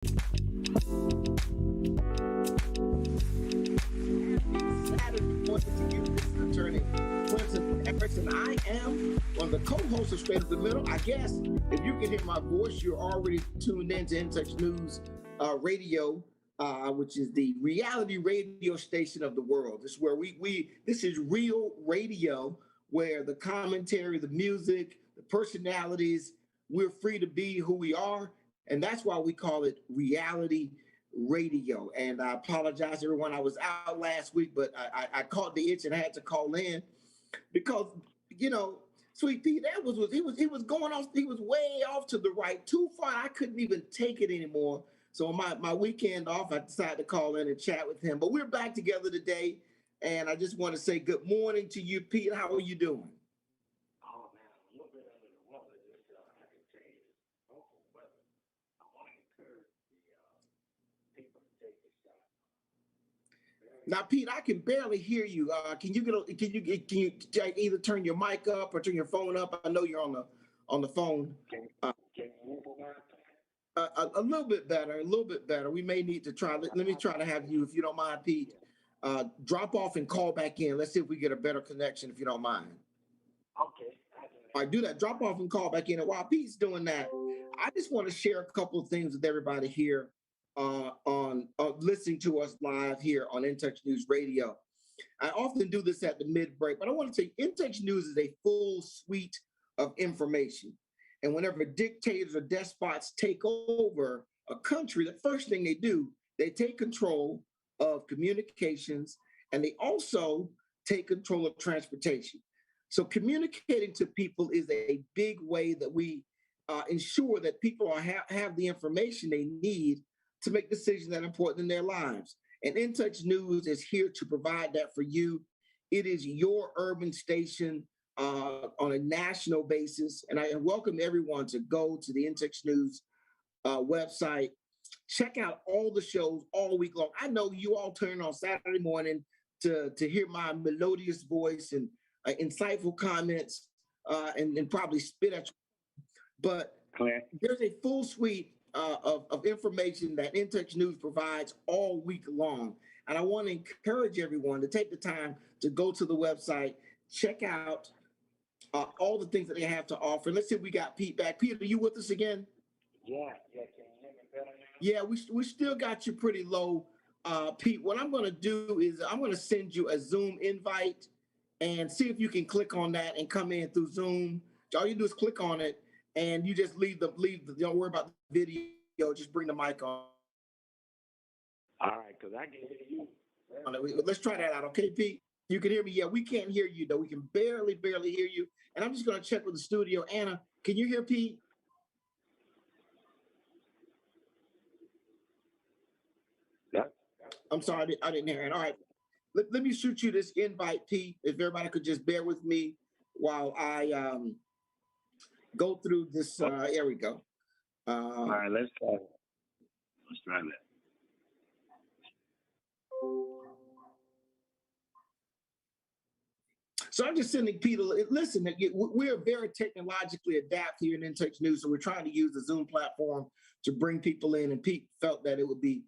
Saturday morning to you. This is Attorney Clinton Erickson. I am one of the co-hosts of Straight Up the Middle. I guess if you can hear my voice, you're already tuned in to In Touch News Radio, which is the reality radio station of the world. This is where this is real radio, where the commentary, the music, the personalities, we're free to be who we are, and that's why we call it reality radio. And I apologize, everyone. I was out last week, but I caught the itch and I had to call in because Sweet Pea, he was going off. He was way off to the right, too far. I couldn't even take it anymore. So on my weekend off, I decided to call in and chat with him. But we're back together today, and I just want to say good morning to you, Pete. How are you doing? Oh man, I'm a little bit under the weather. Just I can tell you it's awful weather. I want to encourage the people to take this shot. Now, Pete, I can barely hear you. Can you either turn your mic up or turn your phone up? I know you're on the phone. Can you move around? A little bit better, a little bit better. We may need to try. Let me try to have you, if you don't mind, Pete, drop off and call back in. Let's see if we get a better connection, if you don't mind. Okay. All right, do that. Drop off and call back in. And while Pete's doing that, I just want to share a couple of things with everybody here on listening to us live here on In Touch News Radio. I often do this at the mid-break, but I want to say In Touch News is a full suite of information. And whenever dictators or despots take over a country, the first thing they do, they take control of communications, and they also take control of transportation. So communicating to people is a big way that we ensure that people have the information they need to make decisions that are important in their lives. And In Touch News is here to provide that for you. It is your urban station on a national basis. And I welcome everyone to go to the In Touch News website. Check out all the shows all week long. I know you all turn on Saturday morning to hear my melodious voice and insightful comments and probably spit at you. But there's a full suite of information that In Touch News provides all week long. And I want to encourage everyone to take the time to go to the website, check out all the things that they have to offer. Let's see if we got Pete back. Pete, are you with us again? Yeah. Can you hear me better now? Yeah, we still got you pretty low. Pete, what I'm going to do is I'm going to send you a Zoom invite and see if you can click on that and come in through Zoom. All you do is click on it and you just leave the don't worry about the video, just bring the mic on. All right, because I can hear you. Let's try that out, okay, Pete? You can hear me? Yeah, we can't hear you, though. We can barely hear you. And I'm just going to check with the studio. Anna, can you hear Pete? Yeah. I'm sorry, I didn't hear it. All right. Let me shoot you this invite, Pete, if everybody could just bear with me while I go through this. Here we go. All right, let's try it. Let's try that. So I'm just sending Pete, listen, we're very technologically adept here in In Touch News, so we're trying to use the Zoom platform to bring people in, and Pete felt that it would be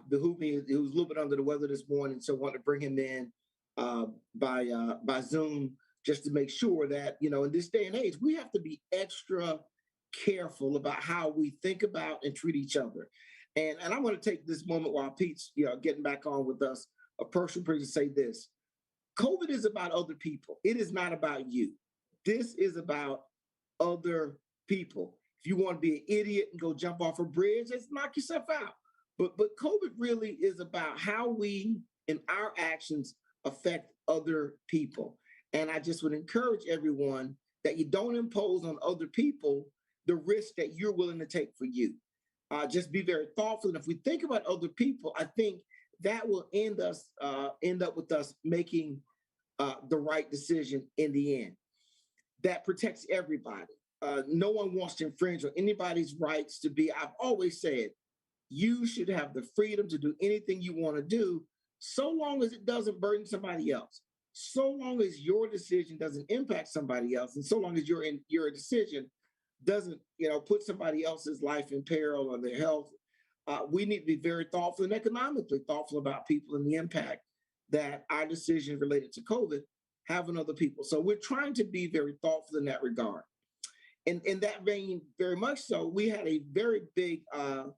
behoove me. He was a little bit under the weather this morning, so I wanted to bring him in by Zoom just to make sure that, in this day and age, we have to be extra careful about how we think about and treat each other. And I want to take this moment while Pete's getting back on with us, a personal person, to say this. COVID is about other people. It is not about you. This is about other people. If you want to be an idiot and go jump off a bridge, just knock yourself out. But COVID really is about how we, in our actions, affect other people. And I just would encourage everyone that you don't impose on other people the risk that you're willing to take for you. Just be very thoughtful. And if we think about other people, I think that will end up with us making the right decision in the end. That protects everybody. No one wants to infringe on anybody's rights to be. I've always said, you should have the freedom to do anything you want to do, so long as it doesn't burden somebody else, so long as your decision doesn't impact somebody else, and so long as your decision doesn't, put somebody else's life in peril or their health. we need to be very thoughtful and economically thoughtful about people and the impact that our decisions related to COVID have on other people. So we're trying to be very thoughtful in that regard. And in that vein, very much so, we had a very big um,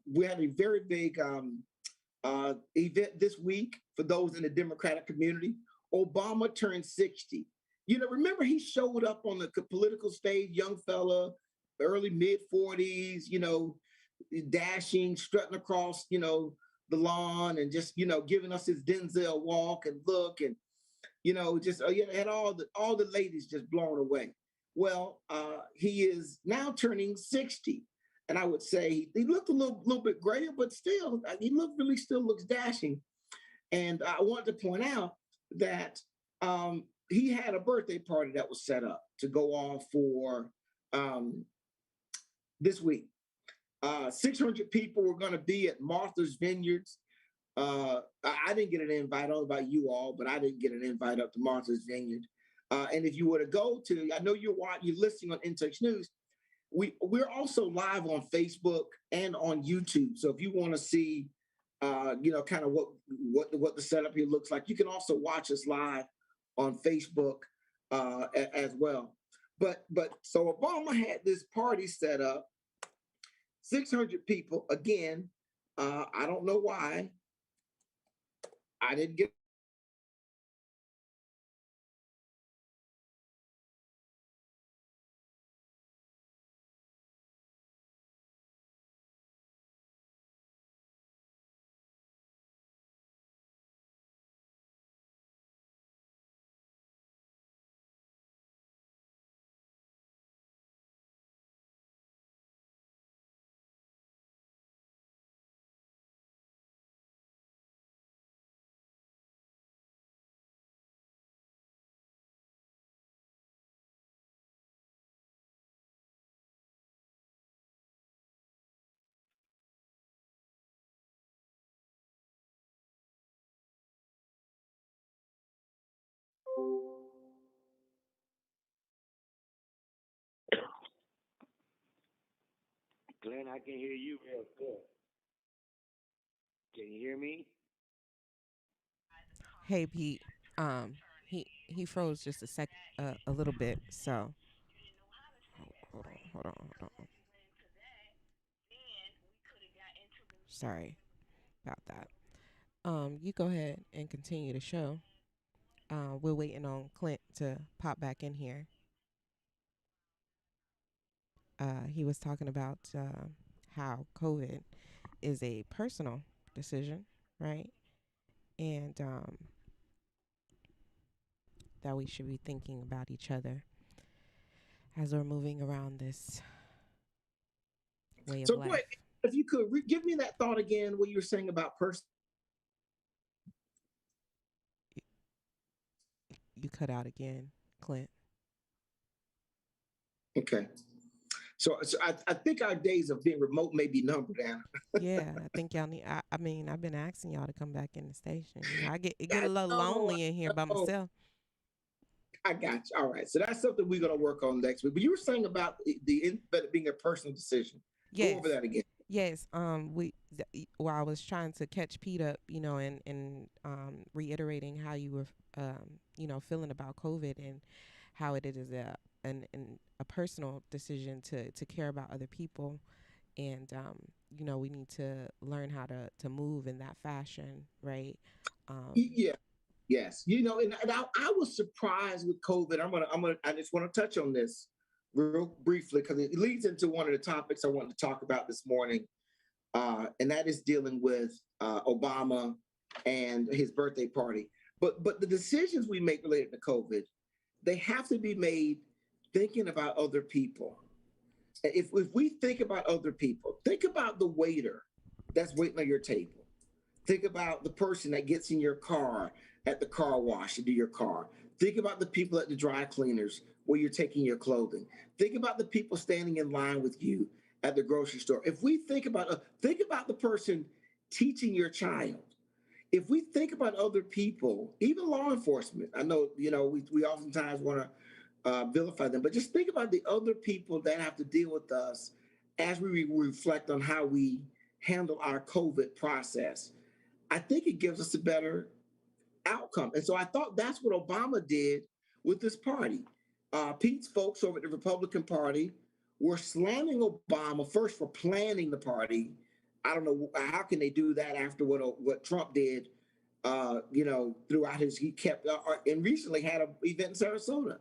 we had a very big event this week for those in the Democratic community. Obama turned 60. Remember he showed up on the political stage, young fella, early mid 40s, dashing, strutting across, the lawn and just, giving us his Denzel walk and look and, just had all the ladies just blown away. Well, he is now turning 60. And I would say he looked a little bit grayer, but still, really still looks dashing. And I wanted to point out that he had a birthday party that was set up to go off for um, this week. 600 people were going to be at Martha's Vineyards. I didn't get an invite. I don't know about you all, but I didn't get an invite up to Martha's Vineyard. And if you were to go to, I know you're listening on In Touch News. We're also live on Facebook and on YouTube. So if you want to see, kind of what the setup here looks like, you can also watch us live on Facebook as well. But so Obama had this party set up, 600 people. Again, I don't know why I didn't get. Glenn, I can hear you real good. Can you hear me? Hey Pete, he froze just a little bit. So hold on. Sorry about that. You go ahead and continue the show. We're waiting on Clint to pop back in here. He was talking about how COVID is a personal decision, right? And that we should be thinking about each other as we're moving around this way of So go ahead, life. if you could give me that thought again, what you were saying about person. You cut out again, Clint. Okay. So I think our days of being remote may be numbered, Anna. Yeah, I think y'all need. I mean, I've been asking y'all to come back in the station. It get a I little know, lonely in here I by know. myself. I got you. All right. So that's something we're going to work on next week. But you were saying about but it being a personal decision. Go over Yes, that again. yes. While I was trying to catch Pete up, and reiterating how you were, feeling about COVID and how it is a personal decision to care about other people, and we need to learn how to move in that fashion, right? Um, Yeah. Yes. And I was surprised with COVID. I just want to touch on this real briefly because it leads into one of the topics I wanted to talk about this morning. And that is dealing with Obama and his birthday party. But the decisions we make related to COVID, they have to be made thinking about other people. If we think about other people, think about the waiter that's waiting on your table. Think about the person that gets in your car at the car wash to do your car. Think about the people at the dry cleaners where you're taking your clothing. Think about the people standing in line with you at the grocery store. If we think about the person teaching your child. If we think about other people, even law enforcement, I know we oftentimes want to vilify them, but just think about the other people that have to deal with us as we reflect on how we handle our COVID process, I think it gives us a better outcome. And so I thought that's what Obama did with this party. Pete's folks over at the Republican Party were slamming Obama first for planning the party. I don't know how can they do that after what Trump did. Throughout he kept and recently had an event in Sarasota.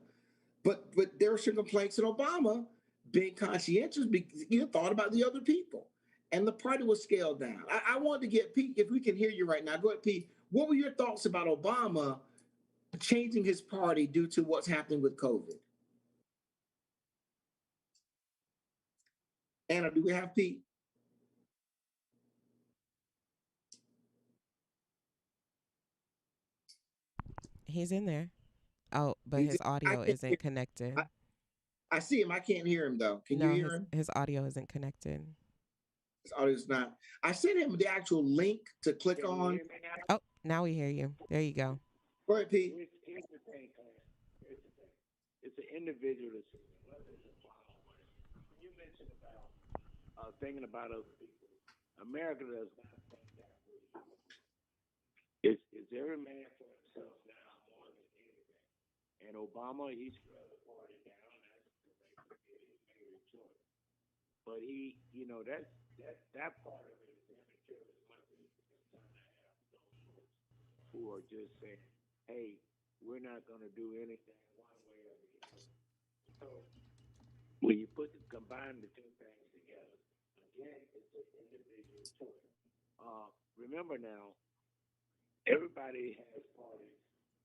But there were some complaints that Obama, being conscientious, thought about the other people, and the party was scaled down. I wanted to get Pete, if we can hear you right now. Go ahead, Pete. What were your thoughts about Obama changing his party due to what's happening with COVID? Anna, do we have Pete? He's in there. Oh, but He's, his I audio can't hear. isn't I, connected. I see him. I can't hear him though. Can you No, hear him? his audio isn't connected. His audio's not. I sent him the actual link to click Can you on. hear me now? Oh, now we hear you. There you go. Go ahead, Pete. Here's the thing, Clarence. Here's the thing. It's an individual decision, whether it's a final or when you mentioned about thinking about other people, America does not think that way. It's every man for himself now more than anything. And Obama, he scrubbed the party down. That's the way he made his choice. But he, that part of it is immature as much as it's trying to have those folks who are just saying, hey, we're not going to do anything one way or the other. So when you combine the two things together, again, it's an individual choice. Remember now, everybody has parties.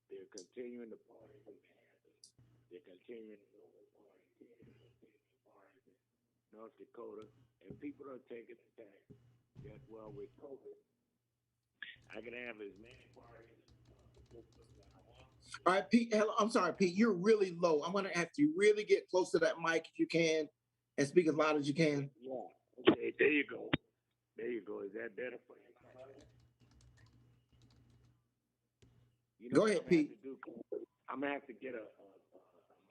They're continuing the parties in Kansas. They're continuing to go to parties here. They're continuing parties in North Dakota. And people are taking the tack that, well, with COVID, I can have as many parties as I want. All right, Pete. Hello, I'm sorry, Pete. You're really low. I'm gonna have to really get close to that mic if you can, and speak as loud as you can. Yeah. Okay, there you go. There you go. Is that better for you, my brother? You know Go what ahead, I'm gonna have Pete. to do? I'm gonna have to get a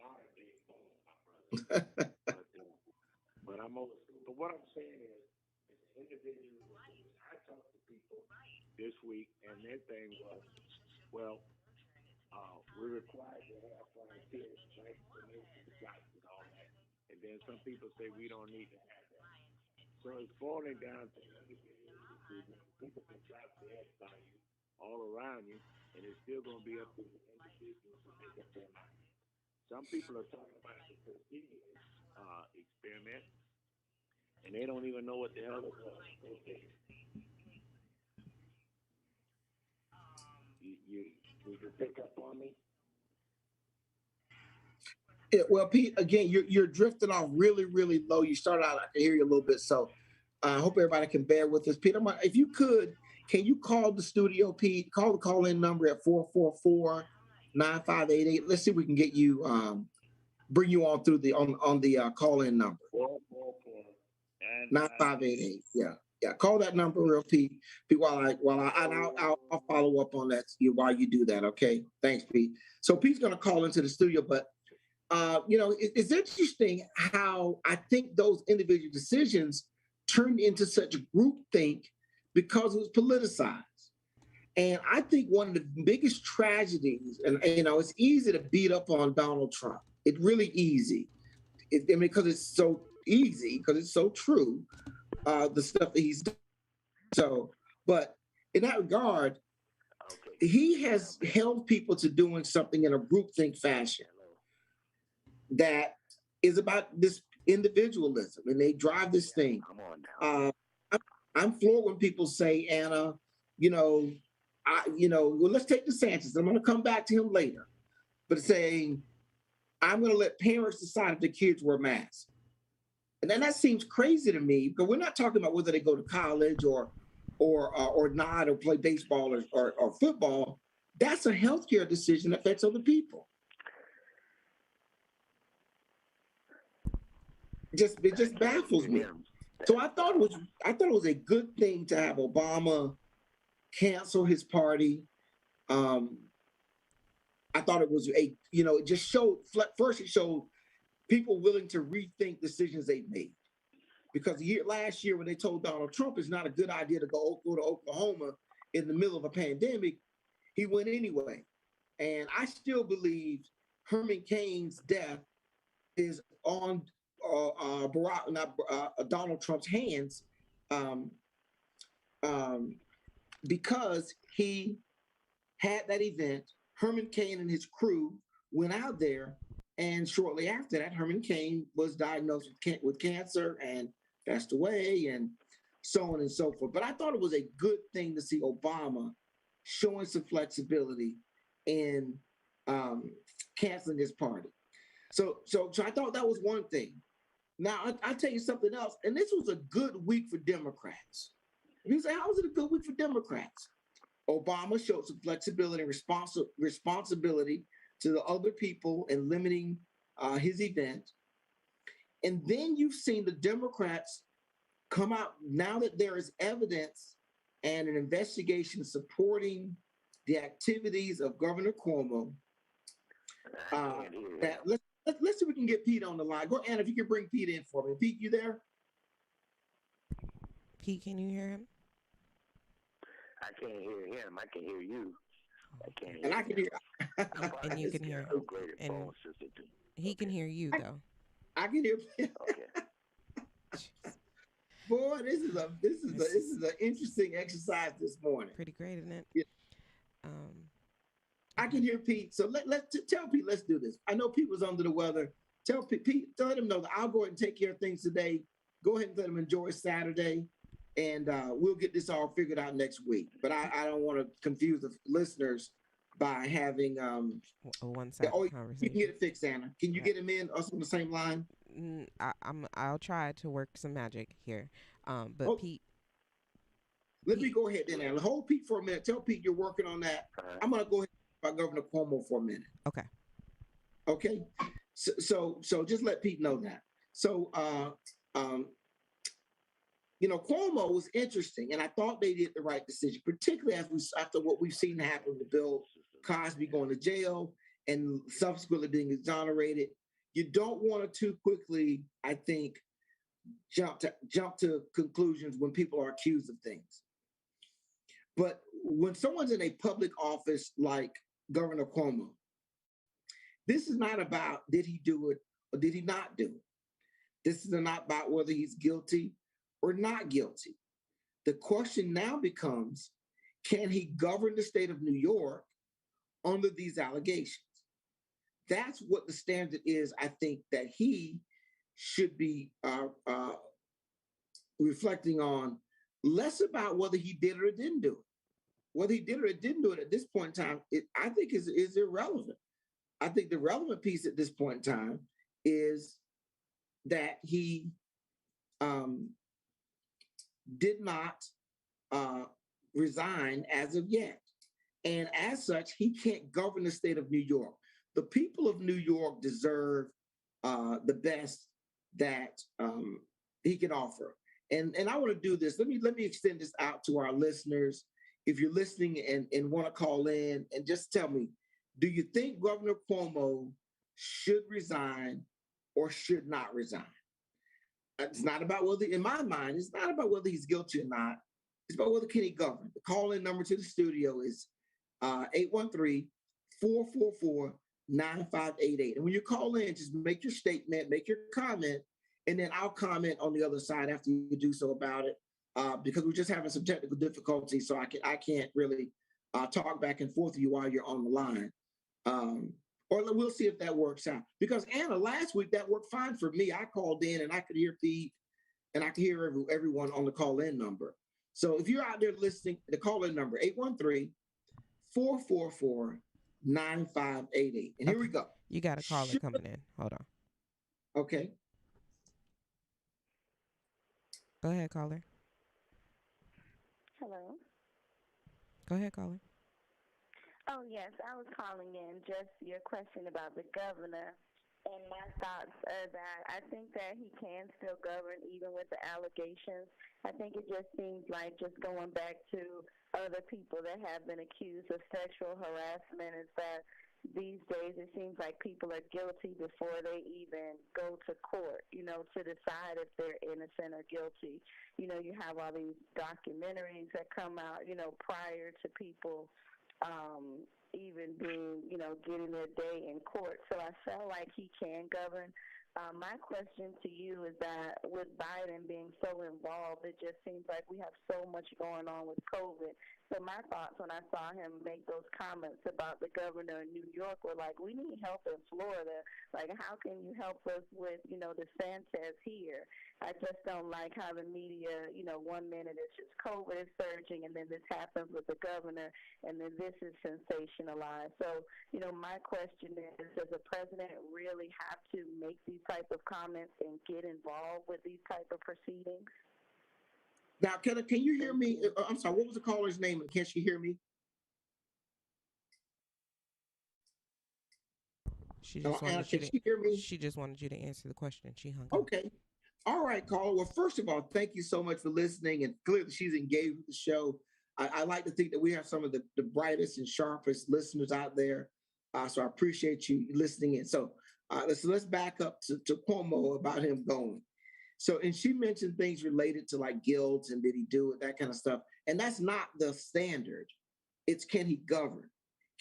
modern day phone, my brother. But I'm old school. But what I'm saying is, it's an individual. I talked to people this week, and their thing was, well, we're required to have volunteers, vaccination shots, and all that. And then some people say we don't need to have that. So it's boiling down to individual decisions. People can drop dead by you all around you, and it's still going to be up to the individuals to make up their mind. Some people are talking about the Tuskegee experiment, and they don't even know what the hell it was. You, you can pick up on me? Yeah, well, Pete, again, you're drifting off really, really low. You started out, I can hear you a little bit, so I hope everybody can bear with us. Pete, if you could, can you call the studio, Pete? Call the call-in number at 444-9588. Let's see if we can get you bring you on through the on the call-in number. 444 and 9588. Yeah. Yeah. Call that number real Pete. Pete, and I'll follow up on that while you do that. Okay. Thanks, Pete. So Pete's gonna call into the studio, but it's interesting how I think those individual decisions turned into such groupthink because it was politicized. And I think one of the biggest tragedies, and it's easy to beat up on Donald Trump. It's really easy. Because it's so easy, because it's so true, the stuff that he's done. So, but in that regard, okay. he has held people to doing something in a groupthink fashion that is about this individualism, and they drive this thing. I'm on now. I'm floored when people say, Anna, well, let's take DeSantis. I'm going to come back to him later, but saying, I'm going to let parents decide if the kids wear masks. And then that seems crazy to me, because we're not talking about whether they go to college or not, or play baseball or football. That's a healthcare decision that affects other people. It just baffles me. So I thought it was a good thing to have Obama cancel his party. I thought it was it just showed, first it showed people willing to rethink decisions they've made. because last year when they told Donald Trump it's not a good idea to go to Oklahoma in the middle of a pandemic, he went anyway. And I still believe Herman Cain's death is on Donald Trump's hands, um, um, because he had that event. Herman Cain and his crew went out there, and shortly after that, Herman Cain was diagnosed with cancer and passed away, and so on and so forth. But I thought it was a good thing to see Obama showing some flexibility in canceling his party. So I thought that was one thing. Now I'll tell you something else, and this was a good week for Democrats. You say, how was it a good week for Democrats? Obama showed some flexibility and responsibility to the other people in limiting his event. And then you've seen the Democrats come out now that there is evidence and an investigation supporting the activities of Governor Cuomo. Let's see if we can get Pete on the line. Go, Anna, if you can bring Pete in for me. Pete, you there? Pete, can you hear him? I can't hear him. I can hear you. I can't hear and I can hear. And you can hear him. And he can hear you though. I can hear. Okay. Boy, this is an interesting exercise this morning. Pretty great, isn't it? Yeah. I can hear Pete. So let's tell Pete. Let's do this. I know Pete was under the weather. Tell Pete. Let him know that I'll go ahead and take care of things today. Go ahead and let him enjoy Saturday, and we'll get this all figured out next week. But I don't want to confuse the listeners by having a one-sided conversation. You can get it fixed, Anna. Can you get him in us on the same line? I'll try to work some magic here. But Pete. Let me go ahead then, Anna. Hold Pete for a minute. Tell Pete you're working on that. I'm going to go ahead and talk about Governor Cuomo for a minute. Okay. Okay. So just let Pete know that. So, Cuomo was interesting, and I thought they did the right decision, particularly after what we've seen happen to Bill Cosby going to jail and subsequently being exonerated. You don't want to too quickly, I think, jump to conclusions when people are accused of things. But when someone's in a public office like Governor Cuomo, this is not about did he do it or did he not do it. This is not about whether he's guilty or not guilty. The question now becomes, can he govern the state of New York under these allegations? That's what the standard is, I think, that he should be reflecting on, less about whether he did or didn't do it. Whether he did or didn't do it at this point in time, I think is irrelevant. I think the relevant piece at this point in time is that he did not resign as of yet. And as such, he can't govern the state of New York. The people of New York deserve the best that he can offer. And I want to do this. Let me extend this out to our listeners. If you're listening and want to call in and just tell me, do you think Governor Cuomo should resign or should not resign? It's not about whether, in my mind, it's not about whether he's guilty or not. It's about whether can he govern. The call-in number to the studio is 813-444-9588. And when you call in, just make your statement, make your comment, and then I'll comment on the other side after you do so about it, because we're just having some technical difficulties, so I can't really talk back and forth with you while you're on the line. Or we'll see if that works out. Because Anna, last week that worked fine for me. I called in and I could hear Pete and I could hear everyone on the call-in number. So if you're out there listening, the call-in number, 813-444-9588. And here we go. You got a caller coming in. Hold on. Okay. Go ahead, caller. Hello. Go ahead, caller. Oh, yes, I was calling in just your question about the governor, and my thoughts are that I think that he can still govern even with the allegations. I think it just seems like just going back to other people that have been accused of sexual harassment is that these days it seems like people are guilty before they even go to court, to decide if they're innocent or guilty. You have all these documentaries that come out, prior to people even being, getting their day in court. So I felt like he can govern. My question to you is that with Biden being so involved, it just seems like we have so much going on with COVID. So my thoughts when I saw him make those comments about the governor in New York were like, we need help in Florida. Like, how can you help us with, DeSantis here? I just don't like how the media, 1 minute it's just COVID is surging, and then this happens with the governor, and then this is sensationalized. So, my question is, does the president really have to make these type of comments and get involved with these type of proceedings? Now, can you hear me? I'm sorry, what was the caller's name, and can she hear me? She just Anna, wanted you can she hear me? She just wanted you to answer the question. She hung up. Okay. All right, caller. Well, first of all, thank you so much for listening, and clearly she's engaged with the show. I like to think that we have some of the brightest and sharpest listeners out there, so I appreciate you listening in. So let's back up to Cuomo about him going. So, and she mentioned things related to like guilt and did he do it, that kind of stuff. And that's not the standard. It's can he govern?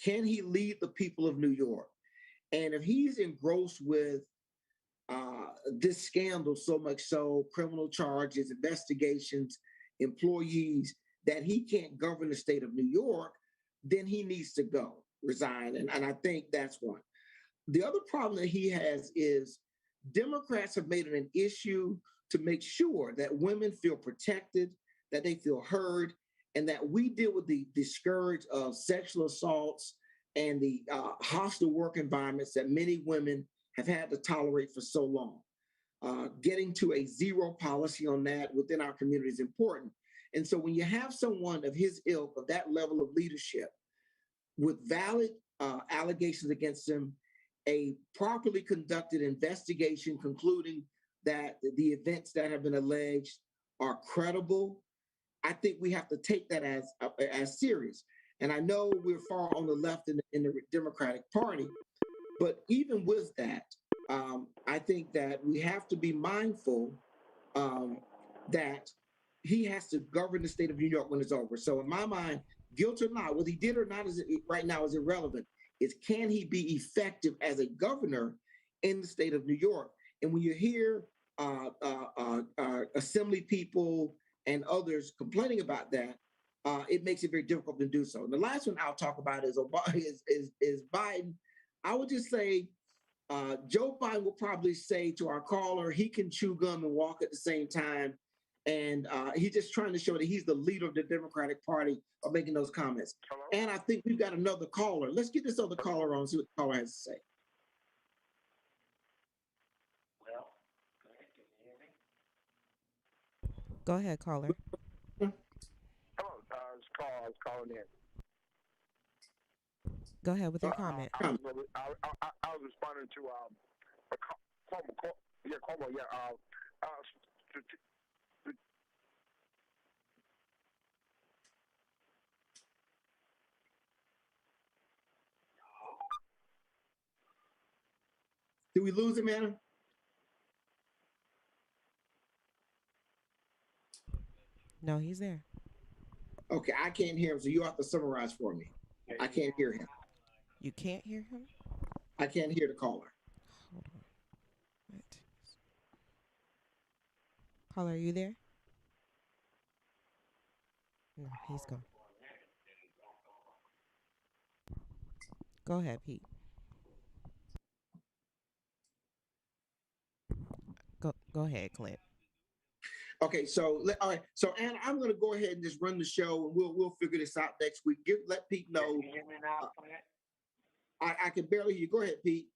Can he lead the people of New York? And if he's engrossed with this scandal so much so, criminal charges, investigations, employees, that he can't govern the state of New York, then he needs to go, resign. And I think that's one. The other problem that he has is Democrats have made it an issue to make sure that women feel protected, that they feel heard, and that we deal with the scourge of sexual assaults and the hostile work environments that many women have had to tolerate for so long. Getting to a zero policy on that within our community is important. And so when you have someone of his ilk, of that level of leadership, with valid allegations against him, a properly conducted investigation concluding that the events that have been alleged are credible, I think we have to take that as serious. And I know we're far on the left in the Democratic Party, but even with that, I think that we have to be mindful that he has to govern the state of New York when it's over. So in my mind, guilt or not, whether he did or not right now is irrelevant. It's can he be effective as a governor in the state of New York? And when you hear assembly people and others complaining about that, it makes it very difficult to do so. And the last one I'll talk about is Biden. I would just say Joe Biden will probably say to our caller, he can chew gum and walk at the same time. And he's just trying to show that he's the leader of the Democratic Party by making those comments. Hello? And I think we've got another caller. Let's get this other caller on and see what the caller has to say. Well, can you hear me? Go ahead, caller. Hello, I was calling in. Go ahead with your comment. I was responding to Cuomo, yeah. Did we lose him, Anna? No, he's there. Okay, I can't hear him, so you have to summarize for me. I can't hear him. You can't hear him? I can't hear the caller. Hold on. What? Caller, are you there? No, he's gone. Go ahead, Pete. Go ahead, Clint. Okay, so all right, so Anna, I'm going to go ahead and just run the show, and we'll figure this out next week. Let Pete know. Can you hear me now, Clint? I can barely hear you. Go ahead, Pete.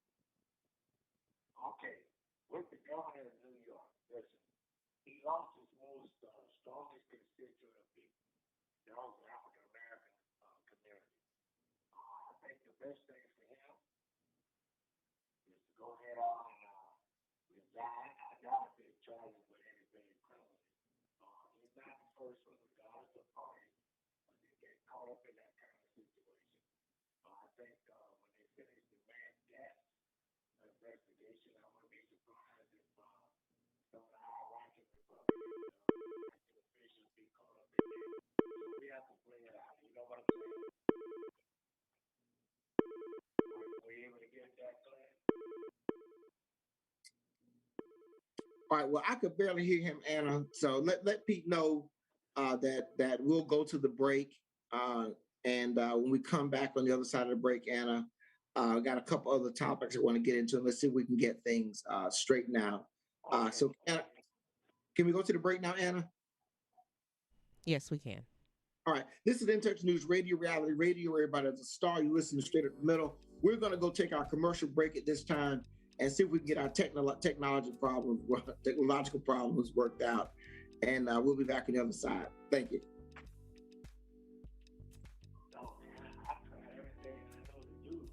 Okay, with the governor of New York, listen, he lost his most strongest constituent of people, the African American community. I think the best thing for him is to go ahead on and resign. I doubt if they charge him with anything criminal. He's not the first one, regardless of party, to get caught up in that kind of situation. I think when they finish the man's death investigation. I wouldn't be surprised if some of the Iraqi officials be caught up in it. So we have to play it out. You know what I'm saying? Were you able to get that, Glenn? All right. Well, I could barely hear him, Anna. So let Pete know that we'll go to the break, uh, and when we come back on the other side of the break, Anna, got a couple other topics I want to get into. Let's see if we can get things straightened out. Okay. So, Anna, can we go to the break now, Anna? Yes, we can. All right. This is In Touch News Radio, reality radio. Everybody is a star. You listen straight up the middle. We're going to go take our commercial break at this time and see if we can get our technological problems worked out. And we'll be back on the other side. Thank you. No, man, I tried everything I know to do.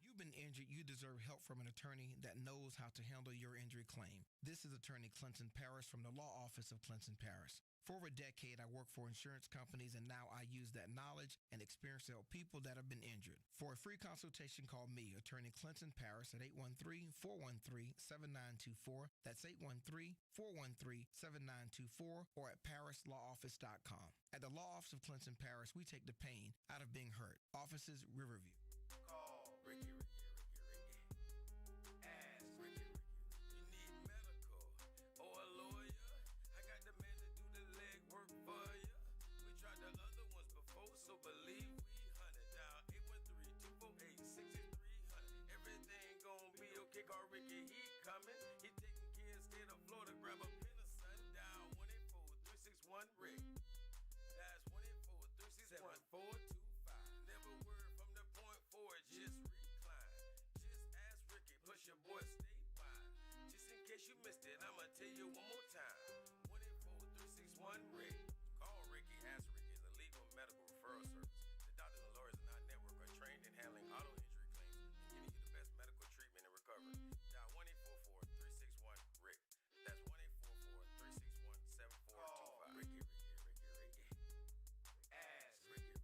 You've been injured, you deserve help from an attorney that knows how to handle your injury claim. This is attorney Clinton Paris from the law office of Clinton Paris. For over a decade, I worked for insurance companies, and now I use that knowledge and experience to help people that have been injured. For a free consultation, call me, attorney Clinton Paris, at 813-413-7924. That's 813-413-7924, or at parislawoffice.com. At the law office of Clinton Paris, we take the pain out of being hurt. Offices, Riverview. Call Ricky. Ask Ricky. You need medical or a lawyer? I got the man to do the legwork for you. We tried the other ones before, so believe we hunted down 813-248-6300. Everything gon' be okay. Call Ricky, he coming. He taking care of state of Florida. Grab a pen or sundown. 184-361-RICK. That's 184-361-7425. Never word from the point forward, just recline. Just ask Ricky, plus your boy statewide. Just in case you missed it, I'ma tell you one more time. 184-361-RICK. Call Ricky, ask Ricky is a legal medical referral service. The doctors and lawyers in our network are trained in handling auto injury claims and getting you the best medical treatment and recovery. Dial 1-844-361-RICK. That's 1-844-361-7425. Call Ricky. Ask Ricky.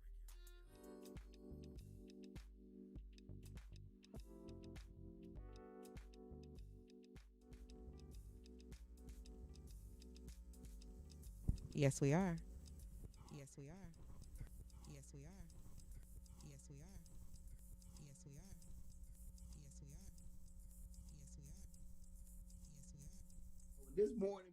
Yes, we are. Yes, we are. Yes, we are. Yes, we are. Yes, we are. Yes, we are. Yes, we are. Yes, we are. This morning,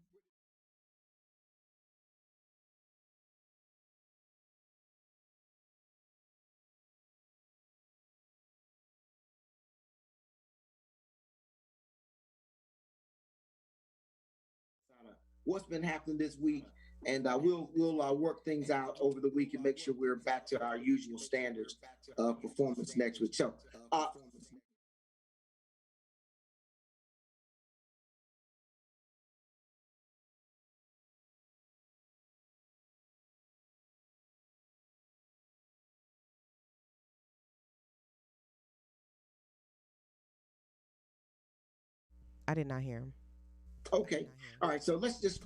what's been happening this week, and we'll work things out over the week and make sure we're back to our usual standards of performance next week. So, I did not hear him. okay, all right. So let's just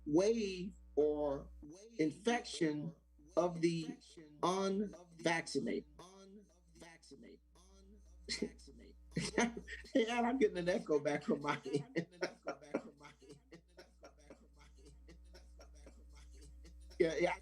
wave or infection of the unvaccinated. And I'm getting an echo back from my end. Yeah, yeah.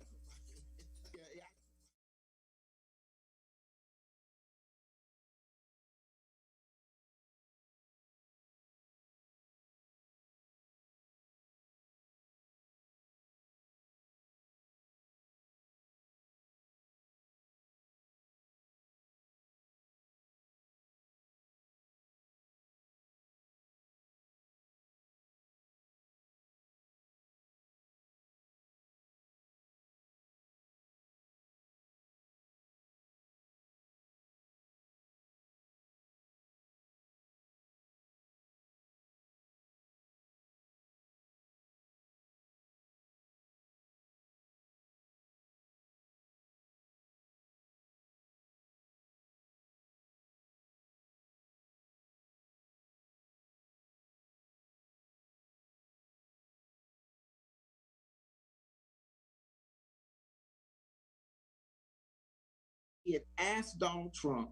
He had asked Donald Trump.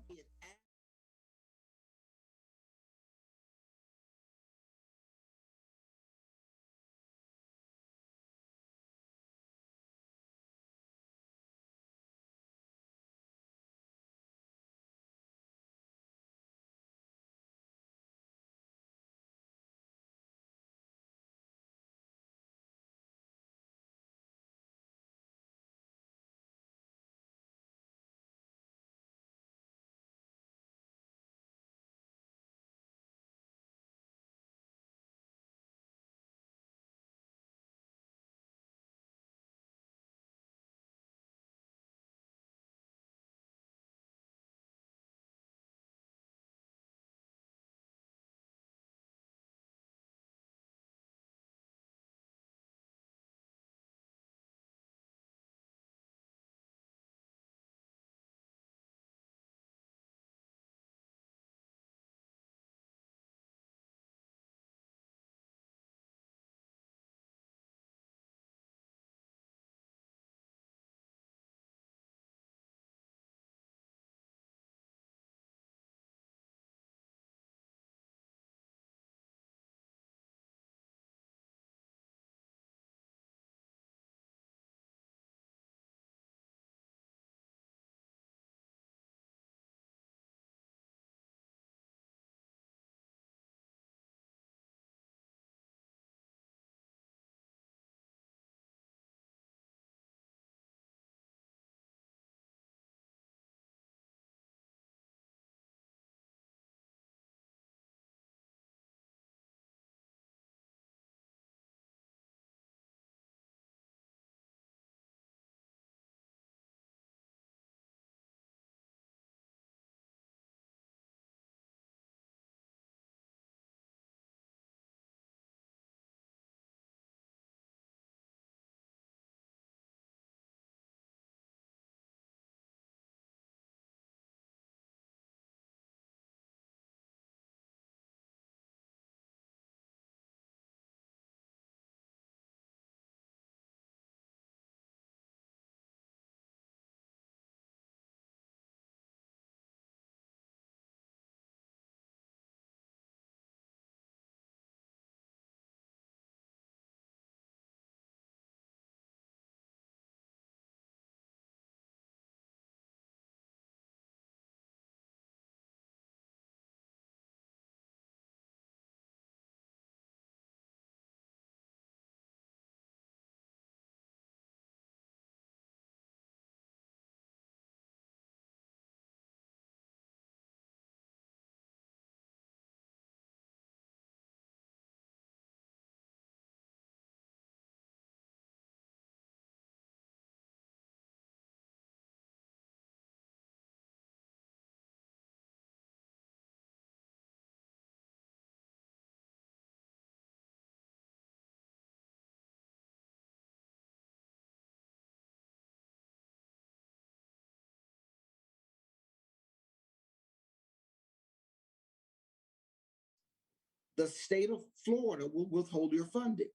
The state of Florida will withhold your funding.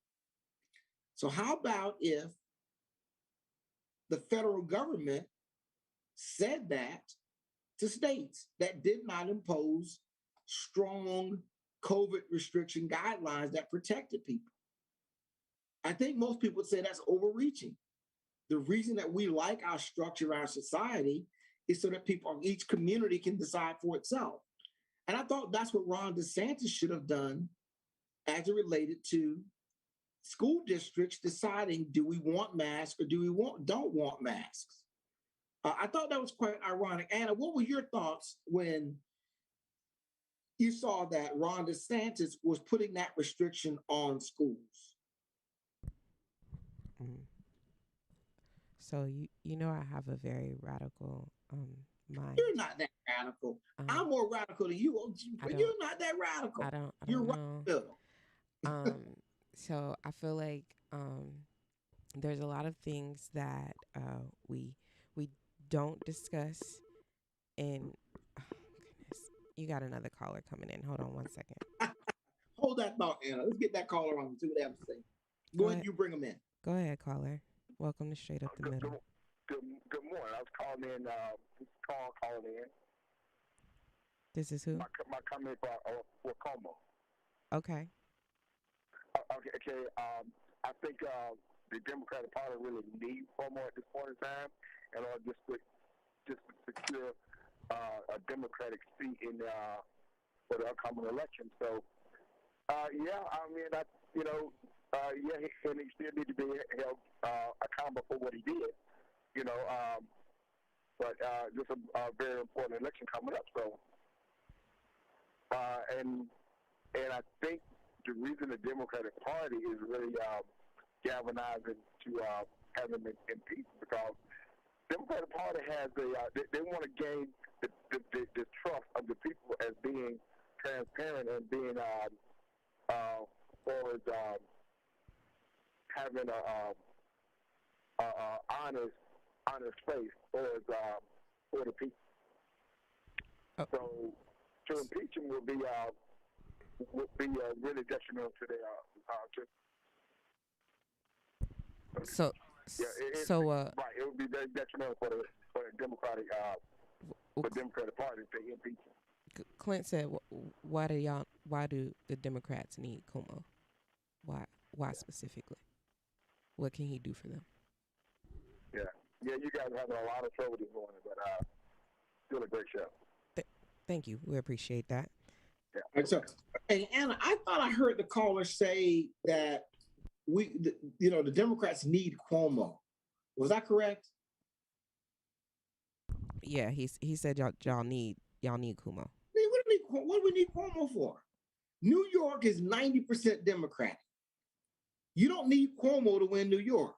So how about if the federal government said that to states that did not impose strong COVID restriction guidelines that protected people? I think most people would say that's overreaching. The reason that we like our structure, our society, is so that people in each community can decide for itself. And I thought that's what Ron DeSantis should have done as it related to school districts deciding, do we want masks or do we don't want masks? I thought that was quite ironic. Anna, what were your thoughts when you saw that Ron DeSantis was putting that restriction on schools? Mm. So you know I have a very radical mind. You're not that radical. I'm more radical than you, but you're not that radical. I don't you're know. Right. So I feel like there's a lot of things that we don't discuss. And oh, goodness, you got another caller coming in. Hold on one second. Hold that thought, Anna. Let's get that caller on and see what they have to say. Go ahead, you bring them in. Go ahead, caller. Welcome to Straight Up the Middle. Good morning. I was calling in. Calling in. This is who? My comment for Como. Okay. Okay. I think the Democratic Party really needs Como at this point in time, and just to secure a Democratic seat in for the upcoming election. So, yeah, I mean, yeah, he still needs to be held accountable for what he did, but just a very important election coming up. So, and I think the reason the Democratic Party is really galvanizing to have him impeached because the Democratic Party has they want to gain the trust of the people as being transparent and being having a honest face for the people. Oh. So to impeach him will be really detrimental to their right. It would be very detrimental for the Democratic Democratic Party if they impeach him. Clint said, "Why do the Democrats need Cuomo? Why specifically? What can he do for them?" Yeah. You guys are having a lot of trouble this morning, but still a great show. Thank you. We appreciate that. Yeah. So, hey, Anna, I thought I heard the caller say that the Democrats need Cuomo. Was that correct? Yeah, he said y'all need Cuomo. What do we need Cuomo for? New York is 90% Democratic. You don't need Cuomo to win New York,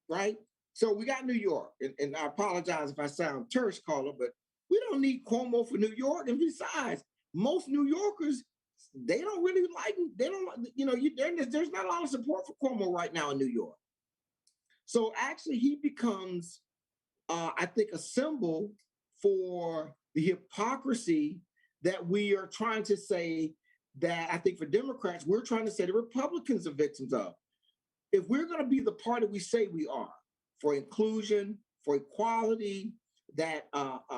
right? So we got New York, and I apologize if I sound terse, caller, but we don't need Cuomo for New York. And besides, most New Yorkers, they don't really like him. They don't, there's not a lot of support for Cuomo right now in New York. So actually, he becomes, I think, a symbol for the hypocrisy that we are trying to say that I think for Democrats, we're trying to say the Republicans are victims of. If we're going to be the party we say we are, for inclusion, for equality, that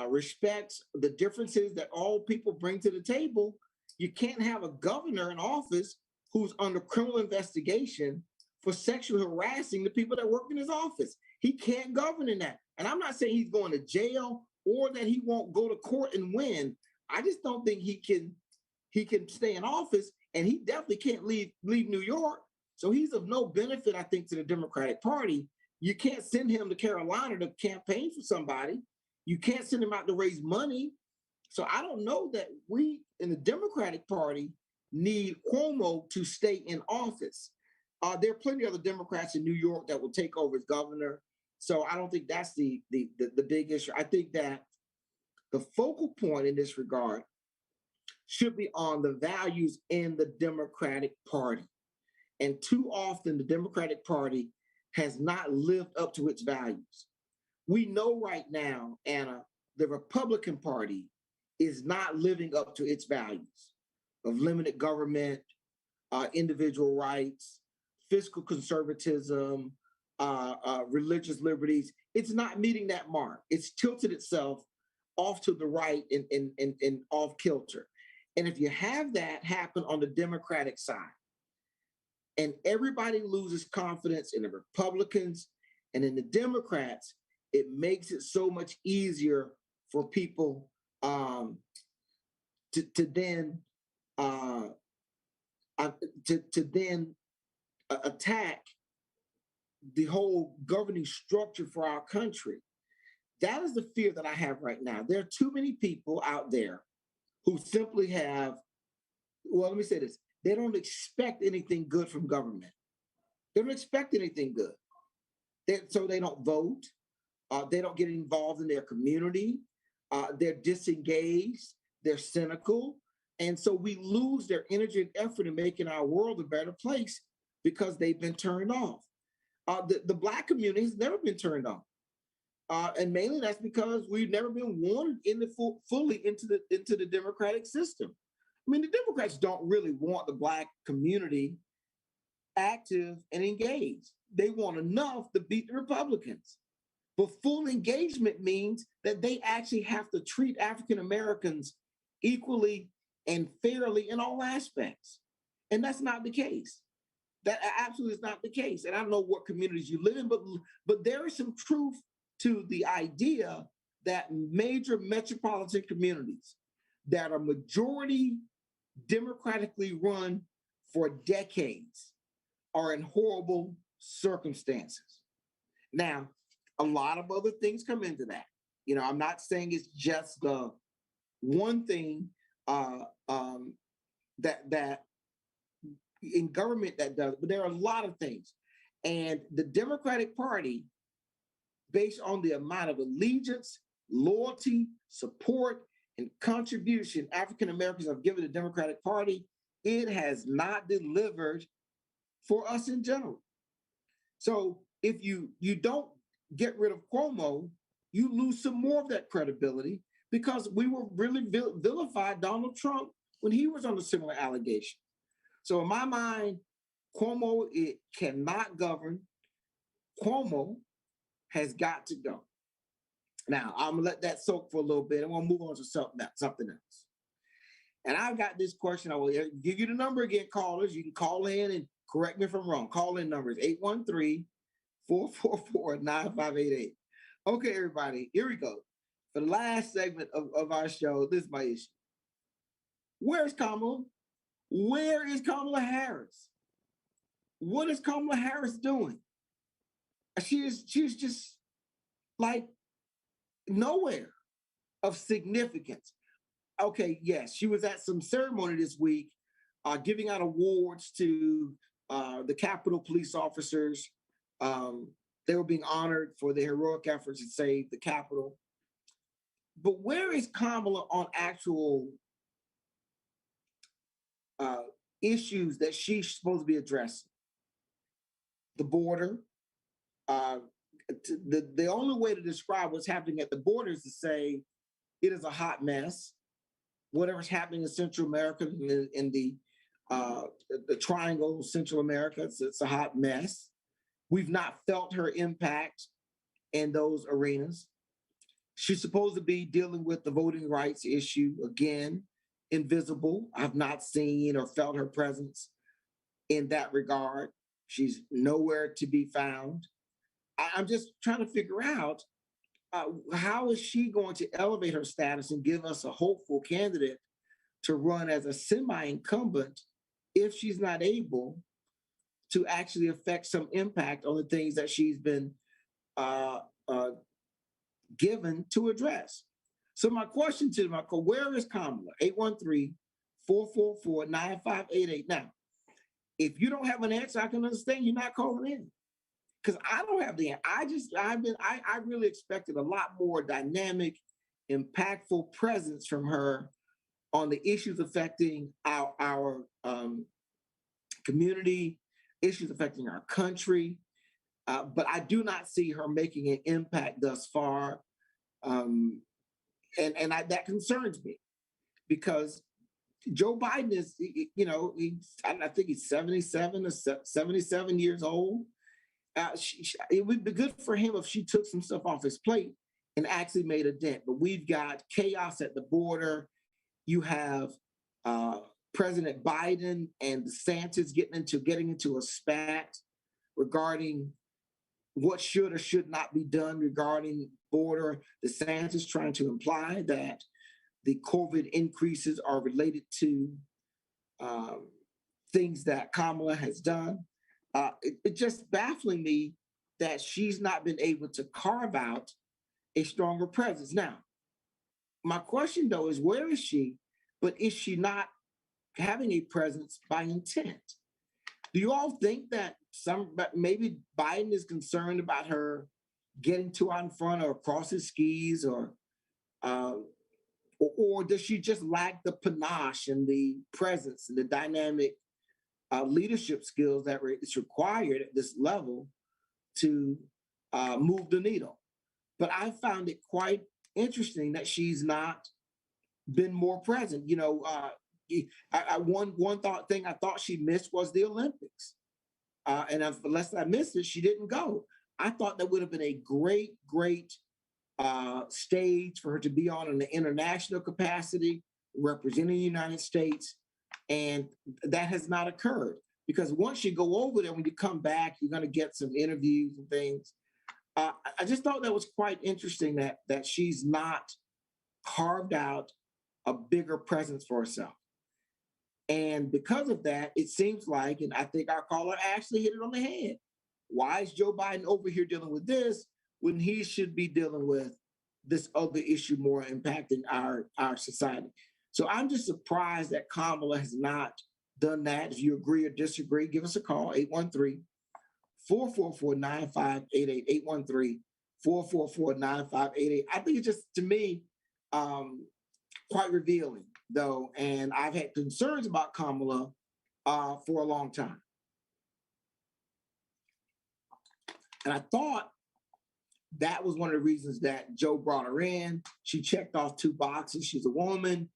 respects the differences that all people bring to the table, you can't have a governor in office who's under criminal investigation for sexually harassing the people that work in his office. He can't govern in that. And I'm not saying he's going to jail or that he won't go to court and win. I just don't think he can stay in office, and he definitely can't leave New York. So he's of no benefit, I think, to the Democratic Party. You can't send him to Carolina to campaign for somebody. You can't send him out to raise money. So I don't know that we in the Democratic Party need Cuomo to stay in office. There are plenty of other Democrats in New York that will take over as governor. So I don't think that's the big issue. I think that the focal point in this regard should be on the values in the Democratic Party. And too often the Democratic Party has not lived up to its values. We know right now, Anna, the Republican Party is not living up to its values of limited government, individual rights, fiscal conservatism, religious liberties. It's not meeting that mark. It's tilted itself off to the right and off kilter. And if you have that happen on the Democratic side, and everybody loses confidence in the Republicans and in the Democrats, it makes it so much easier for people to then attack the whole governing structure for our country. That is the fear that I have right now. There are too many people out there who simply have, well, let me say this, they don't expect anything good from government. They don't expect anything good. So they don't vote. They don't get involved in their community. They're disengaged. They're cynical. And so we lose their energy and effort in making our world a better place because they've been turned off. The Black community has never been turned on. And mainly that's because we've never been wanted fully into the democratic system. I mean, the Democrats don't really want the Black community active and engaged. They want enough to beat the Republicans. But full engagement means that they actually have to treat African Americans equally and fairly in all aspects. And that's not the case. That absolutely is not the case. And I don't know what communities you live in, but there is some truth to the idea that major metropolitan communities that are majority democratically run for decades are in horrible circumstances. Now, a lot of other things come into that. You know, I'm not saying it's just the one thing that in government that does, but there are a lot of things. And the Democratic Party, based on the amount of allegiance, loyalty, support, and contribution African Americans have given the Democratic Party, it has not delivered for us in general. So if you don't get rid of Cuomo, you lose some more of that credibility because we were really vilified Donald Trump when he was under similar allegations. So in my mind, Cuomo, it cannot govern. Cuomo has got to go. Now, I'm gonna let that soak for a little bit. I'm gonna move on to something else. And I've got this question. I will give you the number again, callers. You can call in and correct me if I'm wrong. Call in number is 813-444-9588. Okay, everybody, here we go. For the last segment of our show, this is my issue. Where's Kamala? Where is Kamala Harris? What is Kamala Harris doing? She's just like nowhere of significance. Okay, yes, she was at some ceremony this week, giving out awards to the Capitol police officers. They were being honored for their heroic efforts to save the Capitol. But where is Kamala on actual issues that she's supposed to be addressing? The border. The only way to describe what's happening at the border is to say it is a hot mess. Whatever's happening in Central America, in the triangle, Central America, it's a hot mess. We've not felt her impact in those arenas. She's supposed to be dealing with the voting rights issue, again, invisible. I've not seen or felt her presence in that regard. She's nowhere to be found. I'm just trying to figure out how is she going to elevate her status and give us a hopeful candidate to run as a semi-incumbent if she's not able to actually affect some impact on the things that she's been given to address. So my question to them, where is Kamala? 813-444-9588. Now, if you don't have an answer, I can understand you're not calling in. Because I don't have the answer. I really expected a lot more dynamic, impactful presence from her on the issues affecting our community, issues affecting our country. But I do not see her making an impact thus far. And that concerns me because Joe Biden is, I think he's 77 or 77 years old. It would be good for him if she took some stuff off his plate and actually made a dent. But we've got chaos at the border. You have President Biden and DeSantis getting into a spat regarding what should or should not be done regarding border. DeSantis trying to imply that the COVID increases are related to things that Kamala has done. It's just baffling me that she's not been able to carve out a stronger presence. Now, my question though is, where is she? But is she not having a presence by intent? Do you all think that maybe Biden is concerned about her getting too out in front or across his skis, or does she just lack the panache and the presence and the dynamic leadership skills that is required at this level to move the needle? But I found it quite interesting that she's not been more present. One thing I thought she missed was the Olympics, and unless I missed it, she didn't go. I thought that would have been a great stage for her to be on in the international capacity, representing the United States, and that has not occurred. Because once you go over there, when you come back, you're going to get some interviews and things. I just thought that was quite interesting that she's not carved out a bigger presence for herself. And because of that, it seems like, and I think our caller actually hit it on the head. Why is Joe Biden over here dealing with this when he should be dealing with this other issue more impacting our society? So I'm just surprised that Kamala has not done that. If you agree or disagree, give us a call, 813-444-9588, 813-444-9588. I think it's just, to me, quite revealing, though, and I've had concerns about Kamala for a long time. And I thought that was one of the reasons that Joe brought her in. She checked off 2 boxes. She's a woman,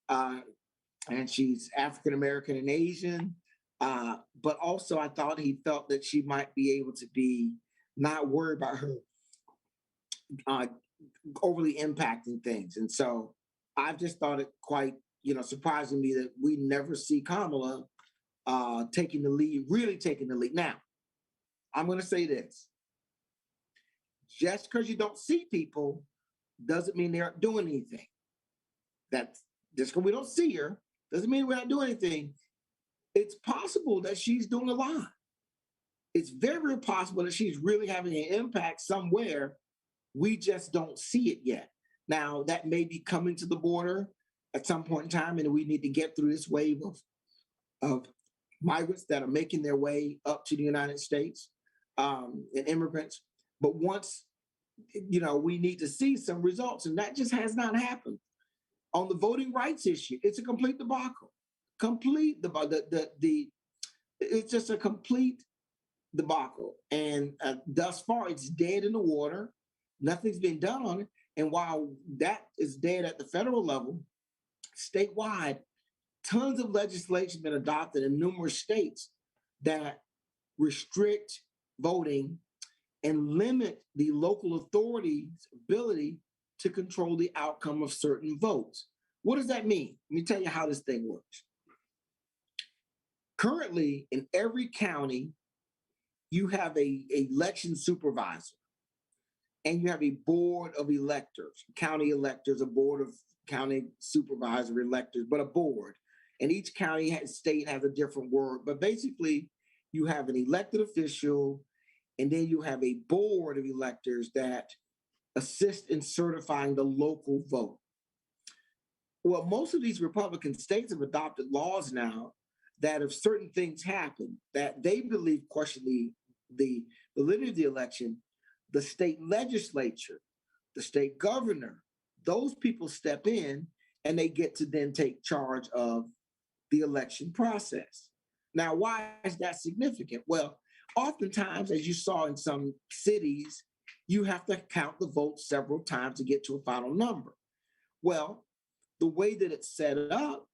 and she's African-American and Asian. But also I thought he felt that she might be able to be not worried about her overly impacting things. And so I've just thought it quite, surprising me that we never see Kamala taking the lead, really taking the lead. Now, I'm going to say this. Just because you don't see people doesn't mean they aren't doing anything. That's just because we don't see her doesn't mean we're not doing anything. It's possible that she's doing a lot. It's very, very possible that she's really having an impact somewhere. We just don't see it yet. Now, that may be coming to the border at some point in time, and we need to get through this wave of migrants that are making their way up to the United States, and immigrants. But once, we need to see some results, and that just has not happened. On the voting rights issue, it's a complete debacle. It's just a complete debacle. And thus far, it's dead in the water. Nothing's been done on it. And while that is dead at the federal level, statewide, tons of legislation has been adopted in numerous states that restrict voting and limit the local authority's ability to control the outcome of certain votes. What does that mean? Let me tell you how this thing works. Currently, in every county, you have an election supervisor, and you have a board of electors, county electors, a board of county supervisor electors, but a board. And each state has a different word. But basically, you have an elected official, and then you have a board of electors that assist in certifying the local vote. Well, most of these Republican states have adopted laws now that if certain things happen that they believe question the validity of the election, the state legislature, the state governor, those people step in and they get to then take charge of the election process. Now, why is that significant? Well, oftentimes, as you saw in some cities, you have to count the votes several times to get to a final number. Well, the way that it's set up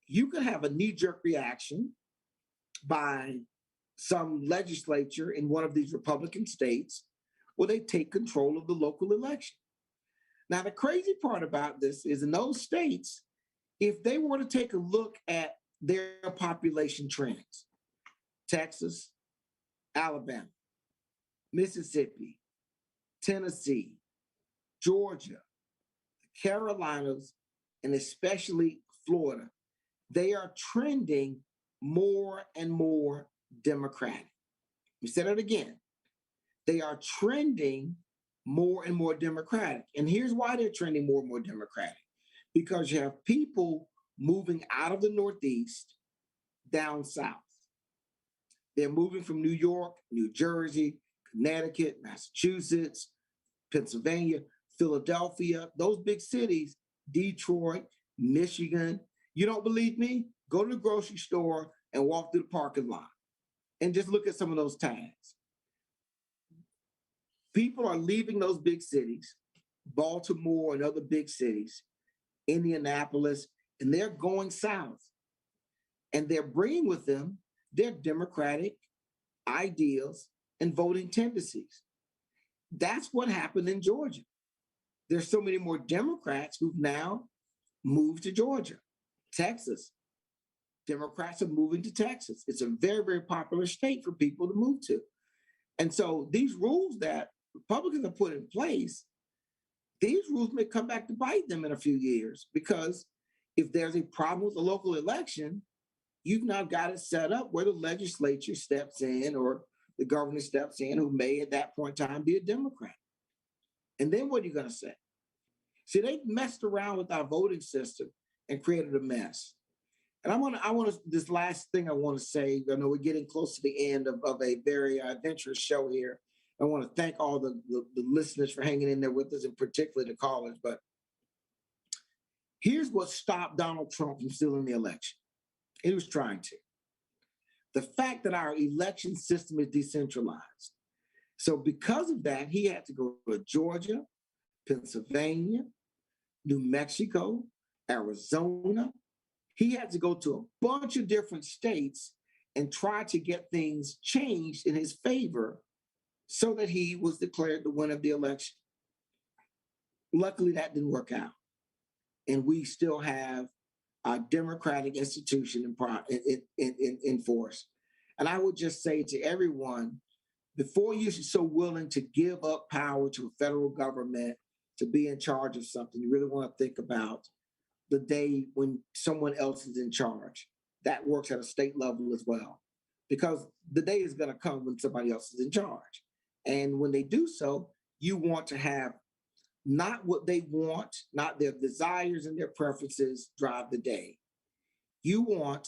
you could have a knee-jerk reaction by some legislature in one of these Republican states where they take control of the local election. Now, the crazy part about this is in those states, if they were to take a look at their population trends, Texas, Alabama, Mississippi, Tennessee, Georgia, the Carolinas, and especially Florida, they are trending more and more Democratic. We said it again. They are trending more and more Democratic. And here's why they're trending more and more Democratic. Because you have people moving out of the Northeast down south. They're moving from New York, New Jersey, Connecticut, Massachusetts, Pennsylvania, Philadelphia, those big cities, Detroit, Michigan. You don't believe me? Go to the grocery store and walk through the parking lot and just look at some of those tags. People are leaving those big cities, Baltimore and other big cities, Indianapolis, and they're going south. And they're bringing with them their Democratic ideals and voting tendencies. That's what happened in Georgia. There's so many more Democrats who've now moved to Georgia. Texas, Democrats are moving to Texas. It's a very, very popular state for people to move to. And so these rules that Republicans have put in place, these rules may come back to bite them in a few years, because if there's a problem with the local election, you've now got it set up where the legislature steps in or the governor steps in, who may at that point in time be a Democrat. And then what are you going to say? See, they messed around with our voting system and created a mess. And I want to, this last thing I want to say, I know we're getting close to the end of a very adventurous show here. I want to thank all the listeners for hanging in there with us, and particularly the callers. But here's what stopped Donald Trump from stealing the election. He was trying to. The fact that our election system is decentralized. So because of that, he had to go to Georgia, Pennsylvania, New Mexico, Arizona. He had to go to a bunch of different states and try to get things changed in his favor so that he was declared the winner of the election. Luckily, that didn't work out. And we still have a democratic institution in force. And I would just say to everyone, before you're so willing to give up power to a federal government to be in charge of something, you really want to think about the day when someone else is in charge. That works at a state level as well, because the day is going to come when somebody else is in charge. And when they do so, you want to have not what they want, not their desires and their preferences drive the day. You want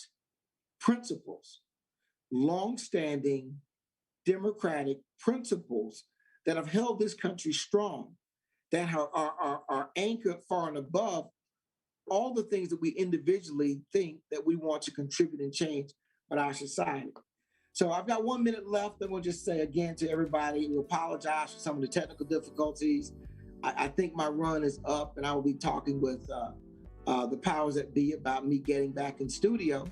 principles, longstanding democratic principles that have held this country strong, that are anchored far and above all the things that we individually think that we want to contribute and change in our society. So I've got 1 minute left. I'm going to just say again to everybody, we apologize for some of the technical difficulties. I think my run is up, and I will be talking with the powers that be about me getting back in studio.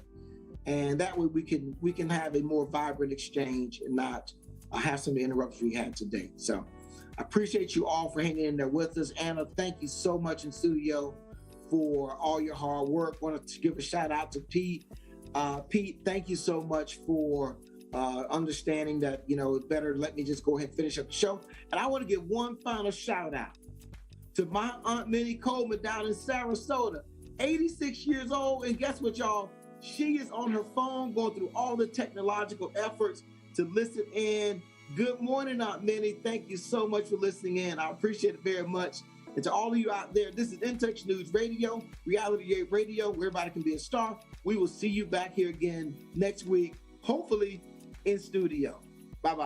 And that way we can have a more vibrant exchange and not have some of the interruptions we had today. So I appreciate you all for hanging in there with us. Anna, thank you so much in studio for all your hard work. I want to give a shout out to Pete. Pete, thank you so much for understanding that, it's better let me just go ahead and finish up the show. And I want to give one final shout out to my Aunt Minnie Coleman down in Sarasota, 86 years old. And guess what, y'all? She is on her phone going through all the technological efforts to listen in. Good morning, Aunt Minnie. Thank you so much for listening in. I appreciate it very much. And to all of you out there, this is In Touch News Radio, Reality Radio, where everybody can be a star. We will see you back here again next week, hopefully in studio.